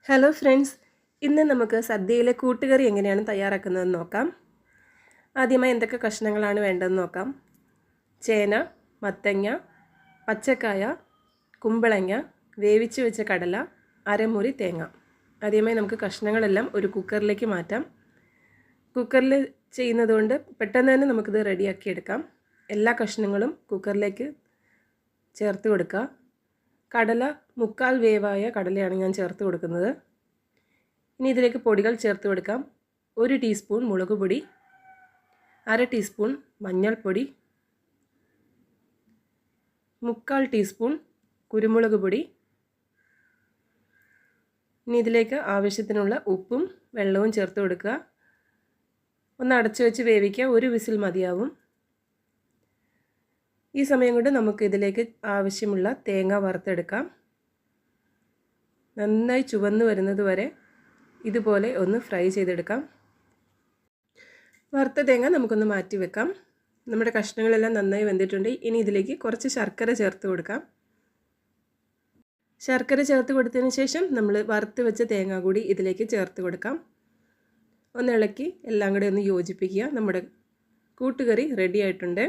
Hello friends, ഇന്ന് നമുക്ക് സദ്യയിലെ കൂട്ടുകറി എങ്ങനെയാണ് തയ്യാറാക്കുന്നതെന്ന് നോക്കാം. ആദ്യമായി എന്തൊക്കെ കഷ്ണങ്ങളാണ് വേണ്ടതെന്ന് നോക്കാം. ചേന, മത്തങ്ങ, പച്ചക്കായ, കുമ്പളങ്ങ, വേവിച്ച് വെച്ച കടല, അരമുറി തേങ്ങ. ആദ്യമായി നമുക്ക് കഷ്ണങ്ങളെല്ലാം ഒരു കുക്കറിലേക്ക് മാറ്റാം. കുക്കറിൽ ചെയ്യുന്നതുകൊണ്ട് പെട്ടെന്ന് തന്നെ നമുക്കിത് റെഡിയാക്കി എടുക്കാം. എല്ലാ കഷ്ണങ്ങളും കുക്കറിലേക്ക് ചേർത്ത് കൊടുക്കുക. കടല 3/4 വേവായ കടലയാണ് ഞാൻ ചേർത്ത് കൊടുക്കുന്നത്. ഇനി ഇതിലേക്ക് പൊടികൾ ചേർത്ത് കൊടുക്കാം. 1 ടീസ്പൂൺ മുളക് പൊടി, 1/2 ടീസ്പൂൺ മഞ്ഞൾപ്പൊടി, 3/4 ടീസ്പൂൺ കുരുമുളക് പൊടി. ഇനി ഇതിലേക്ക് ആവശ്യത്തിനുള്ള ഉപ്പും വെള്ളവും ചേർത്ത് കൊടുക്കുക. ഒന്ന് അടച്ചു വെച്ച് വേവിക്കുക. 1 വിസിൽ മതിയാവും. ഈ സമയം കൊണ്ട് നമുക്ക് ഇതിലേക്ക് ആവശ്യമുള്ള തേങ്ങ വറുത്തെടുക്കാം. നന്നായി ചുവന്ന് വരുന്നത് വരെ ഇതുപോലെ ഒന്ന് ഫ്രൈ ചെയ്തെടുക്കാം. വറുത്ത തേങ്ങ നമുക്കൊന്ന് മാറ്റി വെക്കാം. നമ്മുടെ കഷ്ണങ്ങളെല്ലാം നന്നായി വെന്തിട്ടുണ്ട്. ഇനി ഇതിലേക്ക് കുറച്ച് ശർക്കര ചേർത്ത് കൊടുക്കാം. ശർക്കര ചേർത്ത് കൊടുത്തതിന് ശേഷം നമ്മൾ വറുത്ത് വെച്ച തേങ്ങ കൂടി ഇതിലേക്ക് ചേർത്ത് കൊടുക്കാം. ഒന്ന് ഇളക്കി എല്ലാം കൂടി ഒന്ന് യോജിപ്പിക്കുക. നമ്മുടെ കൂട്ടുകറി റെഡി ആയിട്ടുണ്ട്.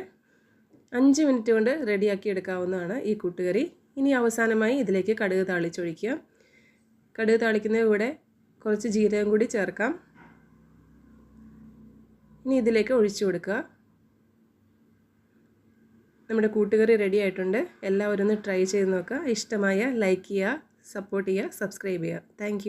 5 മിനിറ്റ് കൊണ്ട് റെഡിയാക്കി എടുക്കാവുന്നതാണ് ഈ കൂട്ടുകറി. ഇനി അവസാനമായി ഇതിലേക്ക് കടുക് താളിച്ചൊഴിക്കുക. കടുക് താളിക്കുന്നതിന് കൂടെ കുറച്ച് ജീരകം കൂടി ചേർക്കാം. ഇനി ഇതിലേക്ക് ഒഴിച്ചു കൊടുക്കുക. നമ്മുടെ കൂട്ടുകറി റെഡി ആയിട്ടുണ്ട്. എല്ലാവരും ഒന്ന് ട്രൈ ചെയ്ത് നോക്കുക. ഇഷ്ടമായ ലൈക്ക് ചെയ്യുക, സപ്പോർട്ട് ചെയ്യുക, സബ്സ്ക്രൈബ് ചെയ്യുക. താങ്ക്